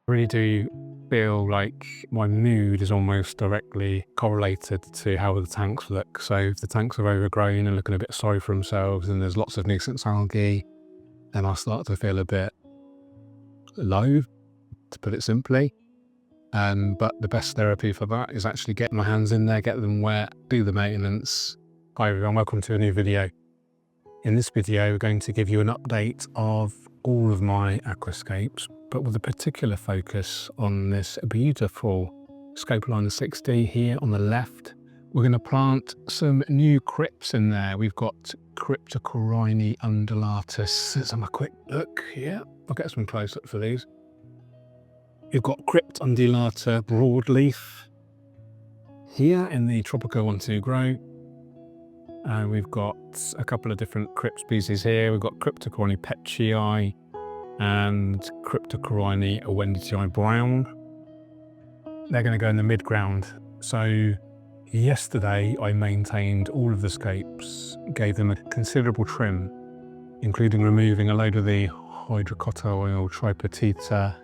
I really do feel like my mood is almost directly correlated to how the tanks look. So if the tanks are overgrown and looking a bit sorry for themselves and there's lots of nuisance algae, then I start to feel a bit low, to put it simply. But the best therapy for that is actually getting my hands in there, get them wet, do the maintenance. Hi everyone, welcome to a new video. In this video, we're going to give you an update of all of my aquascapes, but with a particular focus on this beautiful Scopeline 60 here on the left. We're going to plant some new crypts in there. We've got Cryptocorini undulatus. Let's have a quick look here. I'll get some close up for these. We've got Crypt undulata broadleaf here in the Tropico 1-2 grow. And we've got a couple of different crypt species here. We've got Cryptocorini petchii and Cryptocorini wenditii brown. They're going to go in the mid-ground. So yesterday I maintained all of the scapes, gave them a considerable trim, including removing a load of the hydrocotyl tripartita,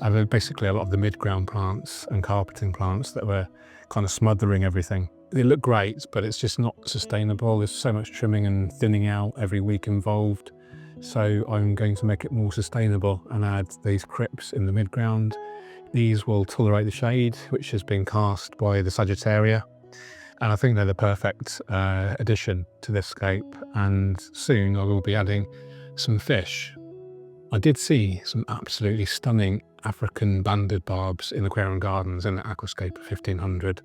and basically a lot of the mid-ground plants and carpeting plants that were kind of smothering everything. They look great, but it's just not sustainable. There's so much trimming and thinning out every week involved. So I'm going to make it more sustainable and add these crypts in the mid-ground. These will tolerate the shade, which has been cast by the Sagittaria. And I think they're the perfect addition to this scape. And soon I will be adding some fish. I did see some absolutely stunning African banded barbs in Aquarium Gardens in the Aquascape 1500.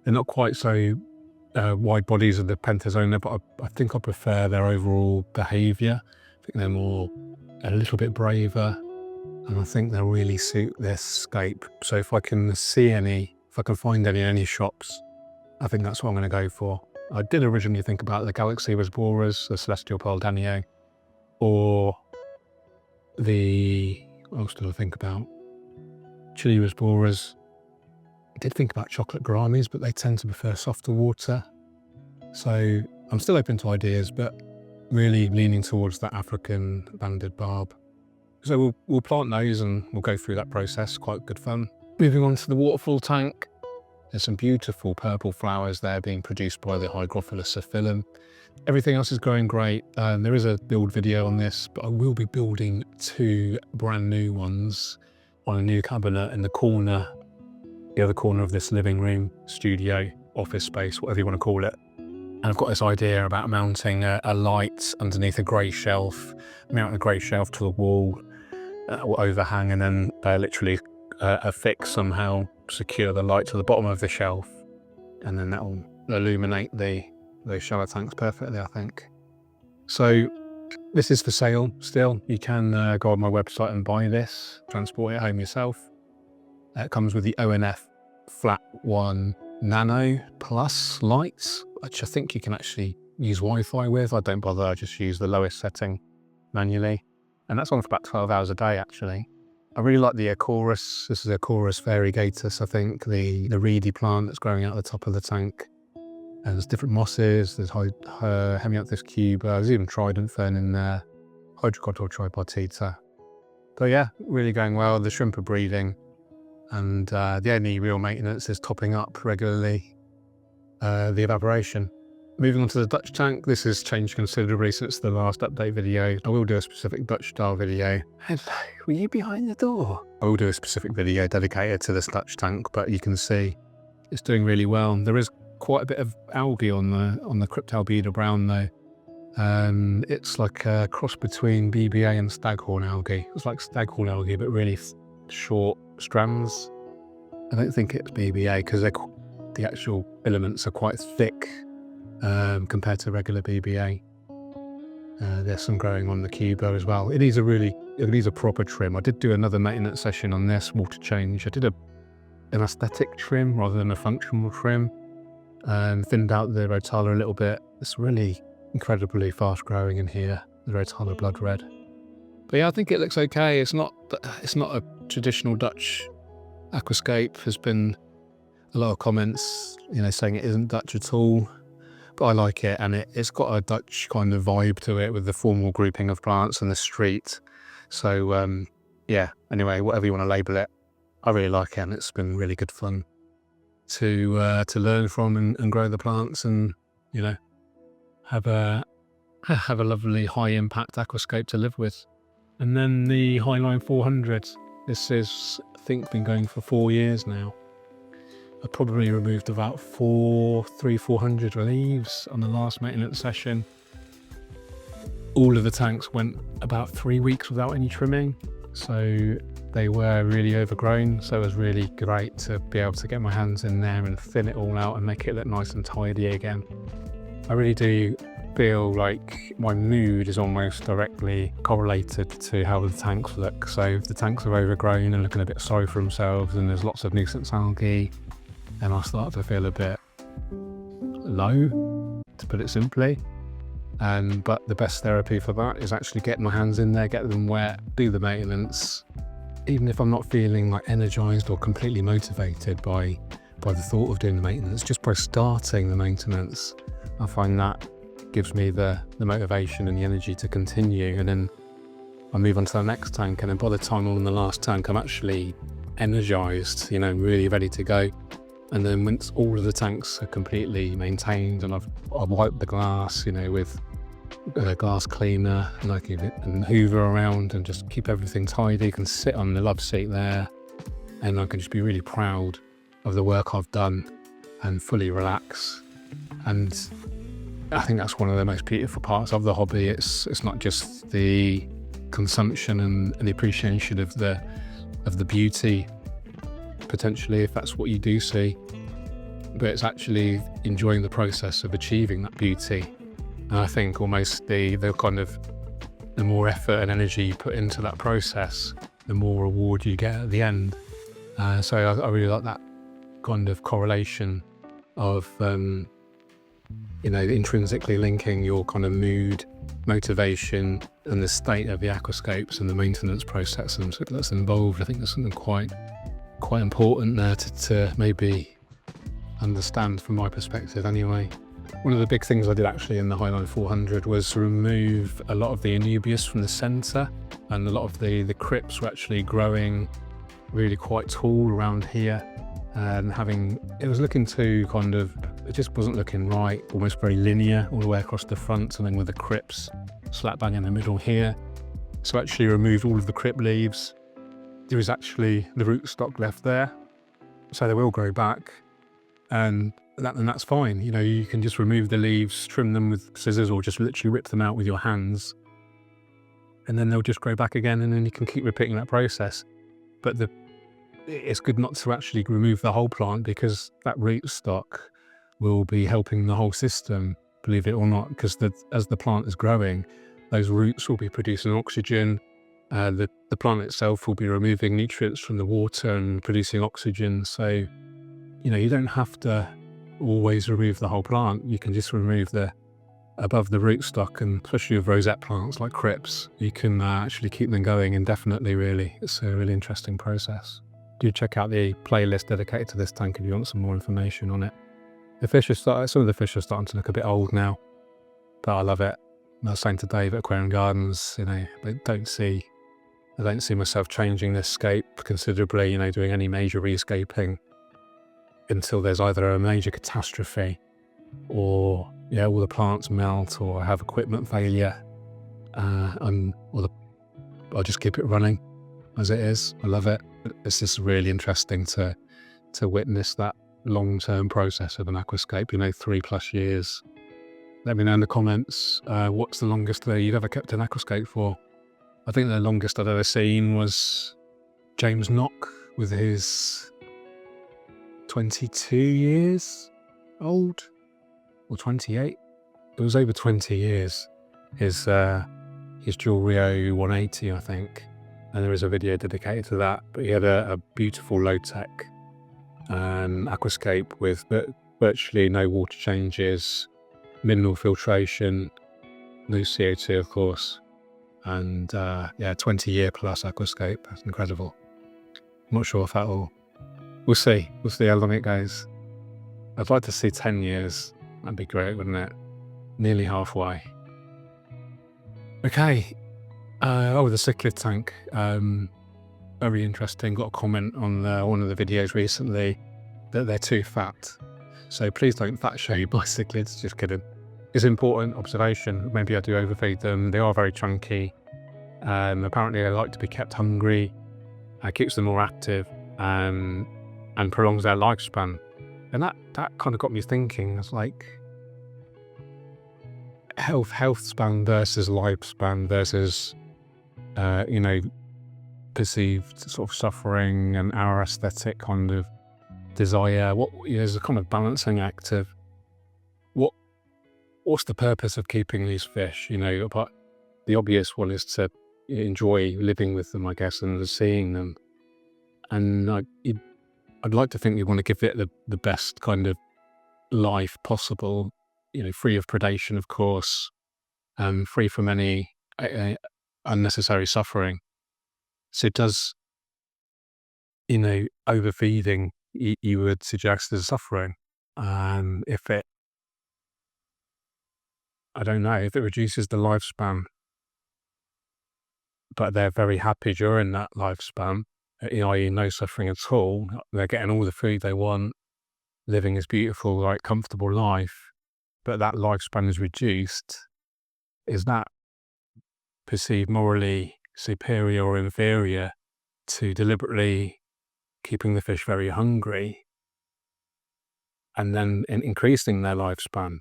They're not quite so wide bodies of the Pentazona, but I think I prefer their overall behaviour. I think they're a little bit braver, and I think they'll really suit this scape. So if I can find any in any shops, I think that's what I'm going to go for. I did originally think about the Galaxy Rasboras, the Celestial Pearl Danio, or what else did I think about? Chili Rasboras. I did think about chocolate gouramis, but they tend to prefer softer water. So I'm still open to ideas, but really leaning towards that African banded barb. So we'll plant those and we'll go through that process. Quite good fun. Moving on to the waterfall tank. There's some beautiful purple flowers there being produced by the Hygrophilus phyllum. Everything else is growing great. There is a build video on this, but I will be building 2 brand new ones on a new cabinet in the other corner of this living room, studio, office space, whatever you want to call it. And I've got this idea about mounting a light underneath a grey shelf, mount a grey shelf to the wall, or overhang, and then literally affix somehow, secure the light to the bottom of the shelf, and then that will illuminate those shower tanks perfectly, I think. So this is for sale still. You can go on my website and buy this, transport it home yourself. It comes with the ONF Flat 1 Nano Plus lights, which I think you can actually use Wi-Fi with. I don't bother, I just use the lowest setting manually. And that's on for about 12 hours a day, actually. I really like the Acorus. This is Acorus variegatus, I think, the reedy plant that's growing out the top of the tank. And there's different mosses, there's Hemianthus cuba, there's even trident fern in there, Hydrocotyl tripartita. But yeah, really going well. The shrimp are breeding. And the only real maintenance is topping up regularly the evaporation. Moving on to the Dutch tank, this has changed considerably since the last update video. I will do a specific Dutch style video. Hello, were you behind the door? I will do a specific video dedicated to this Dutch tank, but you can see it's doing really well. There is quite a bit of algae on the Cryptalbida brown though. It's like a cross between BBA and staghorn algae. It's like staghorn algae, but really short strands. I don't think it's BBA because the actual filaments are quite thick compared to regular BBA. There's some growing on the cubo as well. It needs a proper trim. I did do another maintenance session on this, water change. I did an aesthetic trim rather than a functional trim. Thinned out the Rotala a little bit. It's really incredibly fast growing in here, the Rotala blood red. But yeah, I think it looks okay. It's not a traditional Dutch aquascape. There's been a lot of comments, saying it isn't Dutch at all. But I like it, and it's got a Dutch kind of vibe to it with the formal grouping of plants and the street. So yeah, anyway, whatever you want to label it, I really like it, and it's been really good fun to learn from and grow the plants, and have a lovely high impact aquascape to live with. And then the Highline 400. This is, I think, been going for 4 years now. I probably removed about 400 leaves on the last maintenance session. All of the tanks went about 3 weeks without any trimming, so they were really overgrown. So it was really great to be able to get my hands in there and thin it all out and make it look nice and tidy again. I really do feel like my mood is almost directly correlated to how the tanks look. So if the tanks are overgrown and looking a bit sorry for themselves and there's lots of nuisance algae, then I start to feel a bit low, to put it simply. But the best therapy for that is actually getting my hands in there, get them wet, do the maintenance. Even if I'm not feeling like energized or completely motivated by the thought of doing the maintenance, just by starting the maintenance, I find that gives me the motivation and the energy to continue. And then I move on to the next tank, and then by the time I'm on the last tank, I'm actually energized, really ready to go. And then once all of the tanks are completely maintained and I've wiped the glass, with a glass cleaner, and I can hoover around and just keep everything tidy, can sit on the love seat there, and I can just be really proud of the work I've done and fully relax. And I think that's one of the most beautiful parts of the hobby. It's not just the consumption and the appreciation of the beauty, potentially, if that's what you do see, but it's actually enjoying the process of achieving that beauty. And I think almost the more effort and energy you put into that process, the more reward you get at the end. So I really like that kind of correlation of intrinsically linking your kind of mood, motivation, and the state of the aquascapes and the maintenance process that's involved. I think there's something quite important there to maybe understand from my perspective anyway. One of the big things I did actually in the Highline 400 was remove a lot of the anubias from the centre, and a lot of the crypts were actually growing really quite tall around here, and it was looking it just wasn't looking right, almost very linear all the way across the front, and then with the crypts slap bang in the middle here. So I actually removed all of the crypt leaves. There is actually the rootstock left there, so they will grow back, and that's fine. You can just remove the leaves, trim them with scissors, or just literally rip them out with your hands, and then they'll just grow back again, and then you can keep repeating that process. But it's good not to actually remove the whole plant, because that rootstock will be helping the whole system, believe it or not, because as the plant is growing, those roots will be producing oxygen. The plant itself will be removing nutrients from the water and producing oxygen. So, you don't have to always remove the whole plant. You can just remove above the rootstock, and especially with rosette plants like crypts, you can actually keep them going indefinitely, really. It's a really interesting process. Do check out the playlist dedicated to this tank if you want some more information on it. Some of the fish are starting to look a bit old now, but I love it. I was saying to Dave at Aquarium Gardens, I don't see myself changing this scape considerably, doing any major rescaping until there's either a major catastrophe, or all the plants melt, or I have equipment failure, I'll just keep it running as it is. I love it. It's just really interesting to witness that long-term process of an aquascape, 3+ years. Let me know in the comments what's the longest that you've ever kept an aquascape for. I think the longest I've ever seen was James Knock with his 22 years old, or 28. It was over 20 years. His Dual Rio 180, I think, and there is a video dedicated to that. But he had a beautiful low-tech aquascape with virtually no water changes, minimal filtration, no CO2, of course, and 20-year plus aquascape. That's incredible. I'm not sure if that'll. We'll see how long it goes. I'd like to see 10 years. That'd be great, wouldn't it? Nearly halfway. Okay. The Cichlid tank. very interesting. Got a comment on one of the videos recently that they're too fat. So please don't fat shame my cichlids, just kidding. It's an important observation. Maybe I do overfeed them. They are very chunky. Apparently they like to be kept hungry. Keeps them more active, and prolongs their lifespan. And that kind of got me thinking. It's like health span versus lifespan versus perceived sort of suffering and our aesthetic kind of desire. There's a kind of balancing act of what's the purpose of keeping these fish? But the obvious one is to enjoy living with them, I guess, and seeing them. And I'd like to think we want to give it the best kind of life possible, free of predation, of course, free from any unnecessary suffering. So does, overfeeding, you would suggest, is suffering? I don't know, if it reduces the lifespan, but they're very happy during that lifespan, i.e. no suffering at all, they're getting all the food they want, living this beautiful, comfortable life, but that lifespan is reduced, is that perceived morally superior or inferior to deliberately keeping the fish very hungry and then increasing their lifespan?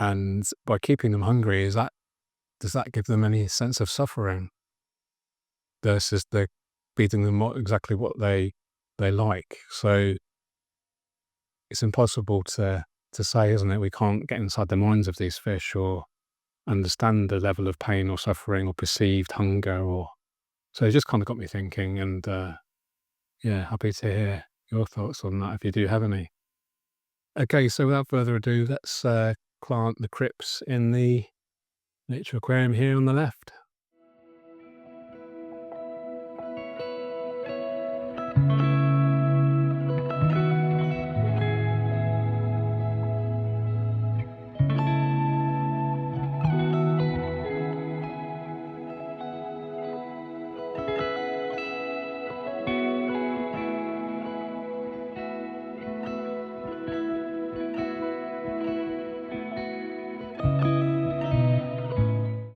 And by keeping them hungry, does that give them any sense of suffering versus the feeding them exactly what they like? So it's impossible to say, isn't it? We can't get inside the minds of these fish or understand the level of pain or suffering or perceived hunger. So it just kind of got me thinking, and happy to hear your thoughts on that if you do have any. Okay, so without further ado, let's plant the crypts in the nature aquarium here on the left.